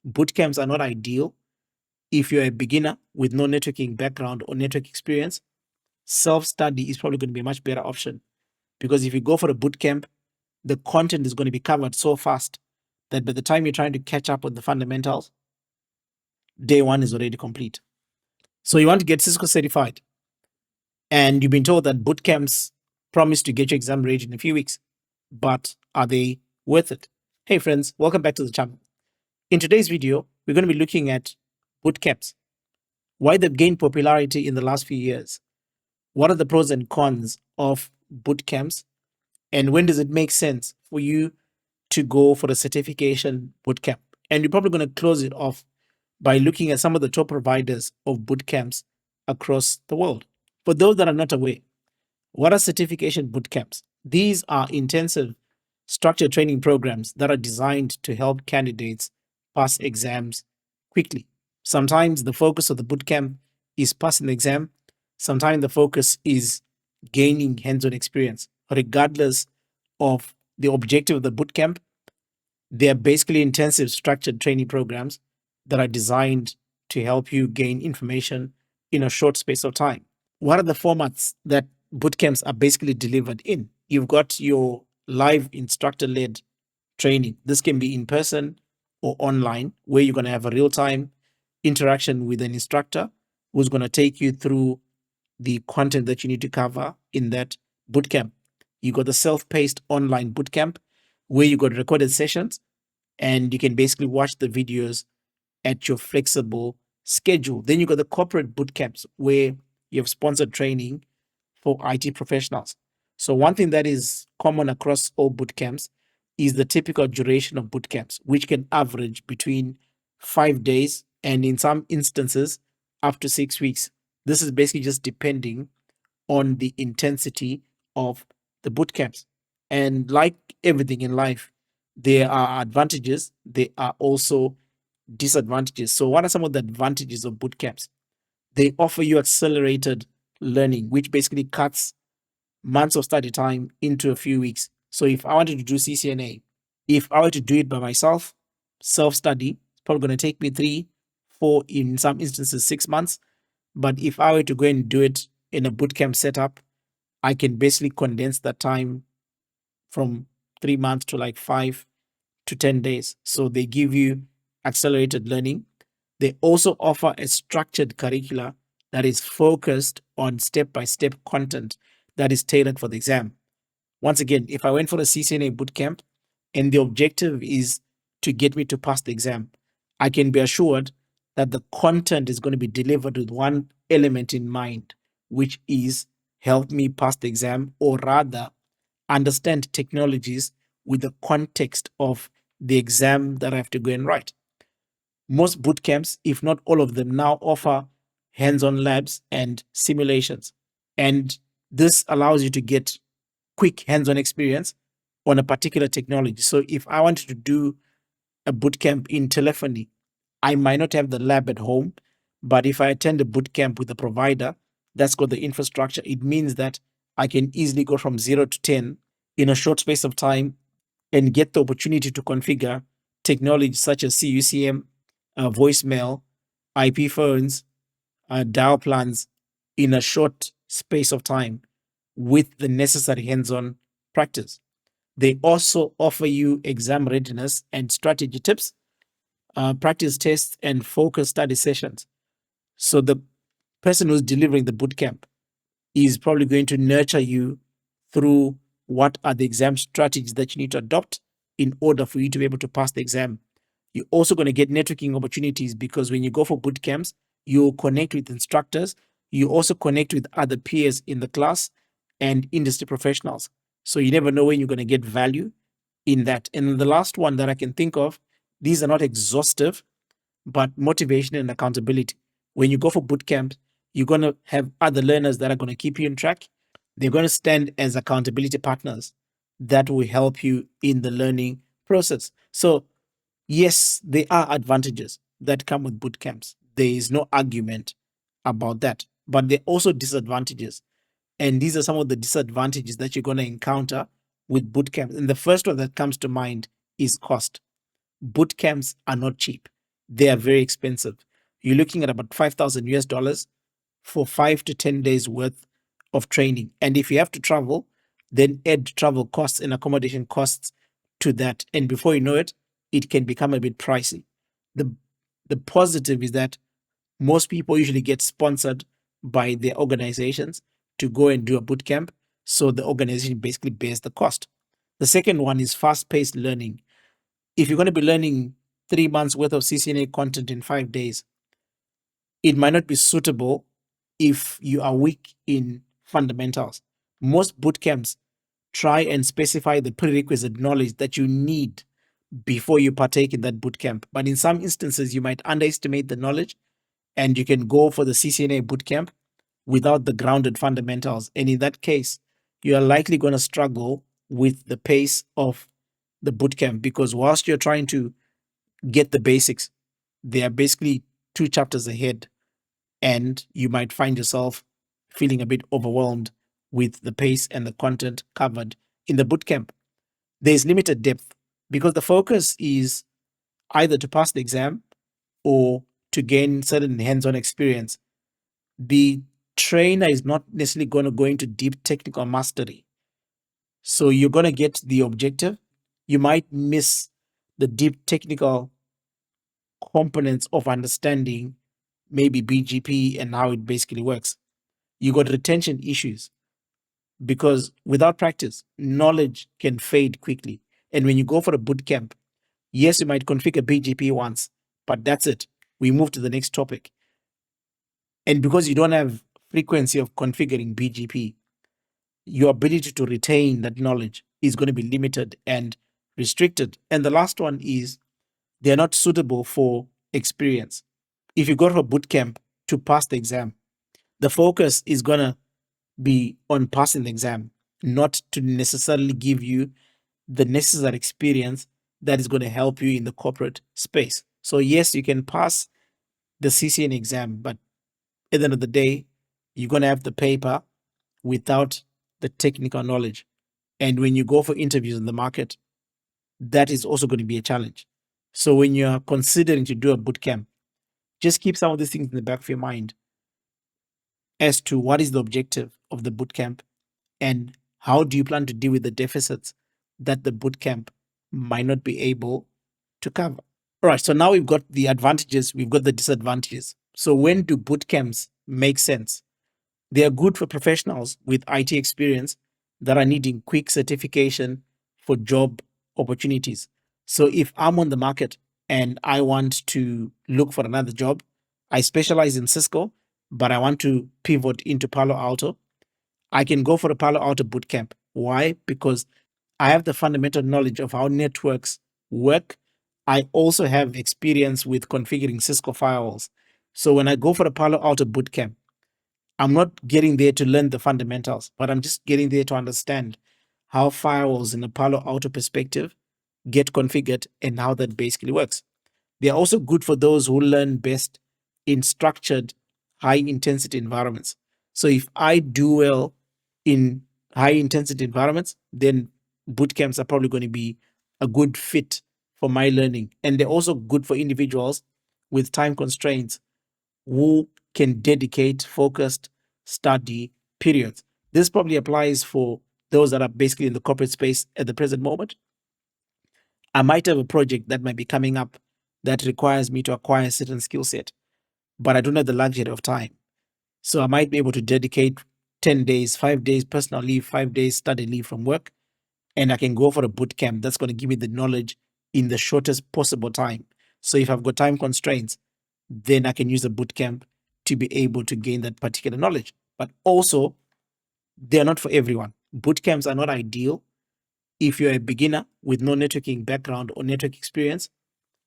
Bootcamps are not ideal if you're a beginner with no networking background or network experience. Self-study is probably going to be a much better option, because if you go for a bootcamp, the content is going to be covered so fast that by the time you're trying to catch up with the fundamentals, day one is already complete. So you want to get Cisco certified, and you've been told that bootcamps promise to get your exam ready in a few weeks, but are they worth it? Hey friends, welcome back to the channel. In today's video, we're going to be looking at bootcamps, why they've gained popularity in the last few years, what are the pros and cons of bootcamps, and when does it make sense for you to go for a certification bootcamp. And we're probably going to close it off by looking at some of the top providers of bootcamps across the world. For those that are not aware, what are certification bootcamps? These are intensive structured training programs that are designed to help candidates pass exams quickly. Sometimes the focus of the bootcamp is passing the exam. Sometimes the focus is gaining hands-on experience. Regardless of the objective of the bootcamp, they are basically intensive structured training programs that are designed to help you gain information in a short space of time. What are the formats that bootcamps are basically delivered in? You've got your live instructor-led training. This can be in person or online, where you're going to have a real-time interaction with an instructor who's going to take you through the content that you need to cover in that bootcamp. You got the self-paced online bootcamp, where you got recorded sessions and you can basically watch the videos at your flexible schedule. Then you got the corporate bootcamps, where you have sponsored training for IT professionals. So one thing that is common across all bootcamps is the typical duration of bootcamps, which can average between 5 days and in some instances up to 6 weeks. This is basically just depending on the intensity of the bootcamps. And like everything in life, there are advantages, there are also disadvantages. So, what are some of the advantages of bootcamps? They offer you accelerated learning, which basically cuts months of study time into a few weeks. So, if I wanted to do CCNA, if I were to do it by myself, self study, it's probably going to take me 3, 4, in some instances, 6 months. But if I were to go and do it in a bootcamp setup, I can basically condense that time from 3 months to like 5 to 10 days. So they give you accelerated learning. They also offer a structured curricula that is focused on step-by-step content that is tailored for the exam. Once again, if I went for a CCNA bootcamp and the objective is to get me to pass the exam, I can be assured that the content is going to be delivered with one element in mind, which is help me pass the exam, or rather understand technologies with the context of the exam that I have to go and write. Most bootcamps, if not all of them, now offer hands-on labs and simulations. And this allows you to get quick hands-on experience on a particular technology. So if I wanted to do a bootcamp in telephony, I might not have the lab at home, but if I attend a bootcamp with a provider that's got the infrastructure, it means that I can easily go from 0 to 10 in a short space of time and get the opportunity to configure technology such as CUCM, voicemail, IP phones, dial plans in a short space of time with the necessary hands-on practice. They also offer you exam readiness and strategy tips, practice tests, and focus study sessions. So the person who's delivering the bootcamp is probably going to nurture you through what are the exam strategies that you need to adopt in order for you to be able to pass the exam. You're also going to get networking opportunities, because when you go for boot camps, you'll connect with instructors. You also connect with other peers in the class and industry professionals. So you never know when you're going to get value in that. And the last one that I can think of, these are not exhaustive, but motivation and accountability. When you go for boot camp, you're going to have other learners that are going to keep you on track. They're going to stand as accountability partners that will help you in the learning process. So, yes, there are advantages that come with boot camps. There is no argument about that. But there are also disadvantages. And these are some of the disadvantages that you're going to encounter with boot camps. And the first one that comes to mind is cost. Boot camps are not cheap. they are very expensive. You're looking at about 5,000 US dollars for 5 to 10 days worth of training. And if you have to travel, then add travel costs and accommodation costs to that. And before you know it, it can become a bit pricey. The the positive is that most people usually get sponsored by their organizations to go and do a boot camp. So the organization basically bears the cost. The second one is fast paced learning. If you're going to be learning 3 months worth of CCNA content in 5 days, it might not be suitable if you are weak in fundamentals. Most boot camps try and specify the prerequisite knowledge that you need before you partake in that boot camp. But in some instances, you might underestimate the knowledge and you can go for the CCNA boot camp without the grounded fundamentals. And in that case, you are likely going to struggle with the pace of the boot camp because whilst you're trying to get the basics, they are basically 2 chapters ahead, and you might find yourself feeling a bit overwhelmed with the pace and the content covered in the boot camp. There's limited depth because the focus is either to pass the exam or to gain certain hands-on experience. The trainer is not necessarily going to go into deep technical mastery. So you're going to get the objective. You might miss the deep technical components of understanding maybe BGP and how it basically works. You got retention issues because without practice, knowledge can fade quickly. And when you go for a boot camp, yes, you might configure BGP once, but that's it. We move to the next topic. And because you don't have frequency of configuring BGP, your ability to retain that knowledge is going to be limited and restricted. And the last one is they're not suitable for experience. If you go to a boot camp to pass the exam, the focus is going to be on passing the exam, not to necessarily give you the necessary experience that is going to help you in the corporate space. So, yes, you can pass the CCN exam, but at the end of the day, you're going to have the paper without the technical knowledge. And when you go for interviews in the market, that is also going to be a challenge. So, when you're considering to do a boot camp, just keep some of these things in the back of your mind as to what is the objective of the boot camp and how do you plan to deal with the deficits that the boot camp might not be able to cover. All right, so now we've got the advantages, we've got the disadvantages. So when do boot camps make sense? They are good for professionals with IT experience that are needing quick certification for job opportunities. So if I'm on the market and I want to look for another job, I specialize in Cisco, but I want to pivot into Palo Alto, I can go for a Palo Alto bootcamp. Why? Because I have the fundamental knowledge of how networks work. I also have experience with configuring Cisco firewalls. So when I go for a Palo Alto bootcamp, I'm not getting there to learn the fundamentals, but I'm just getting there to understand how firewalls in a Palo Alto perspective get configured and how that basically works. They are also good for those who learn best in structured, high intensity environments. So if I do well in high intensity environments, then boot camps are probably going to be a good fit for my learning. And they're also good for individuals with time constraints who can dedicate focused study periods. This probably applies for those that are basically in the corporate space at the present moment. I might have a project that might be coming up that requires me to acquire a certain skill set, but I don't have the luxury of time. So I might be able to dedicate 10 days, 5 days personal leave, 5 days study leave from work, and I can go for a boot camp that's going to give me the knowledge in the shortest possible time. So if I've got time constraints, then I can use a boot camp to be able to gain that particular knowledge. But also, they're not for everyone. Boot camps are not ideal if you're a beginner with no networking background or network experience.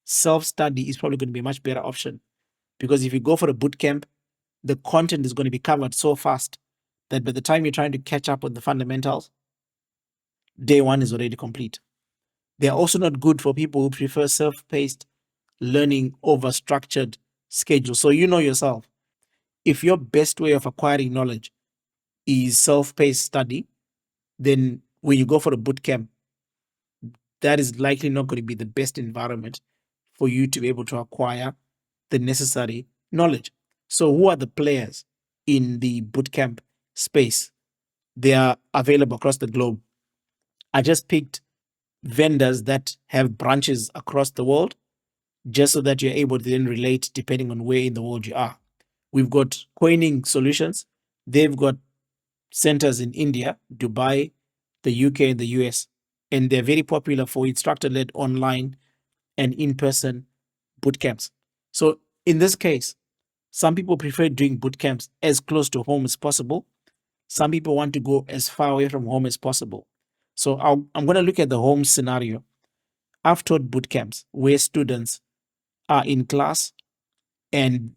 Self-study is probably going to be a much better option because if you go for a boot camp, the content is going to be covered so fast that by the time you're trying to catch up with the fundamentals, day one is already complete. They're also not good for people who prefer self-paced learning over structured schedules. So you know yourself, if your best way of acquiring knowledge is self-paced study, then when you go for a boot camp, that is likely not going to be the best environment for you to be able to acquire the necessary knowledge. So, who are the players in the bootcamp space? They are available across the globe. I just picked vendors that have branches across the world just so that you're able to then relate depending on where in the world you are. We've got Coining Solutions. They've got centers in India, Dubai, the UK, and the US. And they're very popular for instructor led online and in person bootcamps. So, in this case, some people prefer doing bootcamps as close to home as possible. Some people want to go as far away from home as possible. So, I'm going to look at the home scenario. I've taught bootcamps where students are in class and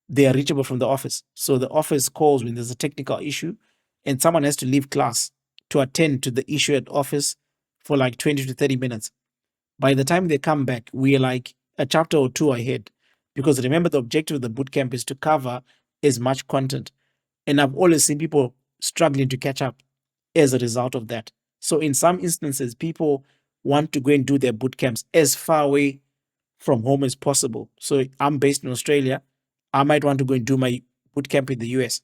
they are reachable from the office. So the office calls when there's a technical issue and someone has to leave class to attend to the issue at office for like 20 to 30 minutes. By the time they come back, we are like a chapter or two ahead. Because remember, the objective of the bootcamp is to cover as much content. And I've always seen people struggling to catch up as a result of that. So in some instances, people want to go and do their bootcamps as far away from home as possible. So I'm based in Australia. I might want to go and do my bootcamp in the US.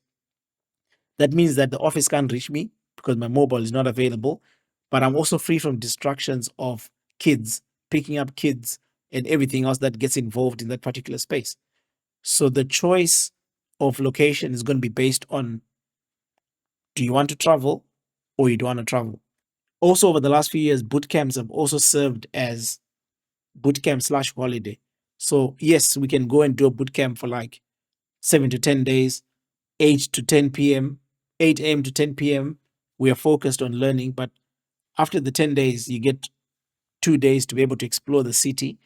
That means that the office can't reach me because my mobile is not available, but I'm also free from distractions of kids, picking up kids, and everything else that gets involved in that particular space. So the choice of location is going to be based on, do you want to travel or you don't want to travel? Also, over the last few years, bootcamps have also served as bootcamp slash holiday. So yes, we can go and do a bootcamp for like 7 to 10 days, 8 to 10 p.m., 8 a.m. to 10 p.m. We are focused on learning, but after the 10 days, you get 2 days to be able to explore the city.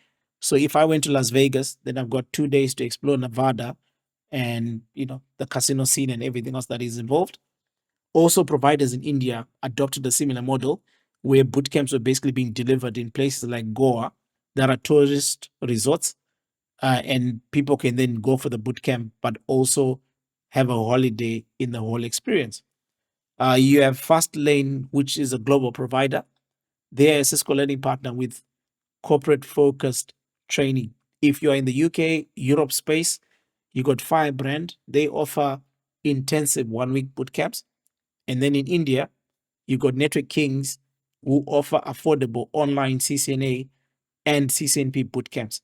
So if I went to Las Vegas, then I've got 2 days to explore Nevada and the casino scene and everything else that is involved. Also, providers in India adopted a similar model where boot camps were basically being delivered in places like Goa that are tourist resorts, and people can then go for the boot camp, but also have a holiday in the whole experience. You have Fastlane, which is a global provider. They are a Cisco learning partner with corporate focused training. If you are in the UK, Europe space, you got Firebrand. They offer intensive 1 week boot camps. And then in India, you got Network Kings, who offer affordable online CCNA and CCNP bootcamps.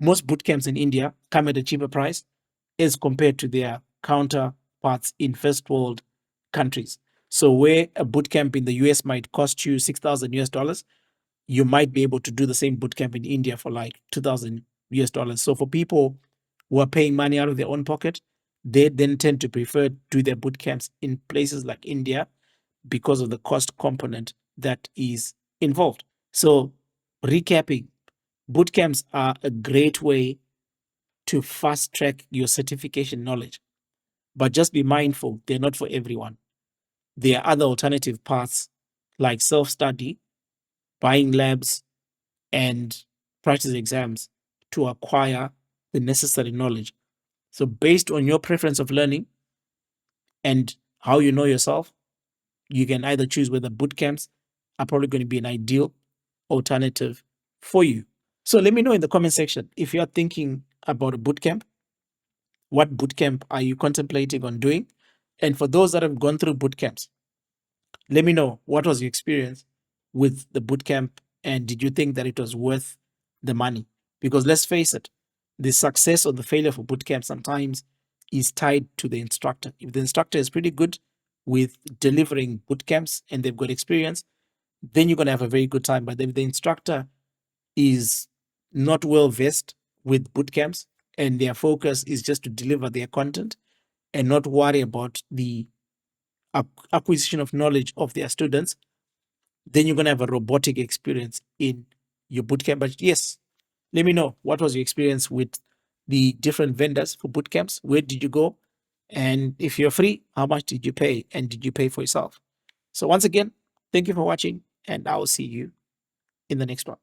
Most bootcamps in India come at a cheaper price as compared to their counterparts in first world countries. So where a bootcamp in the US might cost you 6,000 US dollars, you might be able to do the same bootcamp in India for like 2,000 US dollars. So for people who are paying money out of their own pocket, they then tend to prefer do their bootcamps in places like India because of the cost component that is involved. So recapping, bootcamps are a great way to fast track your certification knowledge, but just be mindful, they're not for everyone. There are other alternative paths like self study, buying labs, and practice exams to acquire the necessary knowledge. So, based on your preference of learning and how you know yourself, you can either choose whether boot camps are probably going to be an ideal alternative for you. So, let me know in the comment section if you're thinking about a boot camp. What boot camp are you contemplating on doing? And for those that have gone through boot camps, let me know what was your experience with the boot camp and did you think that it was worth the money? Because let's face it, the success or the failure for boot camp sometimes is tied to the instructor. If the instructor is pretty good with delivering boot camps and they've got experience, then you're going to have a very good time. But if the instructor is not well versed with boot camps and their focus is just to deliver their content and not worry about the acquisition of knowledge of their students, then you're going to have a robotic experience in your bootcamp. But yes, let me know what was your experience with the different vendors for bootcamps. Where did you go? And if you're free, how much did you pay? And did you pay for yourself? So once again, thank you for watching, and I will see you in the next one.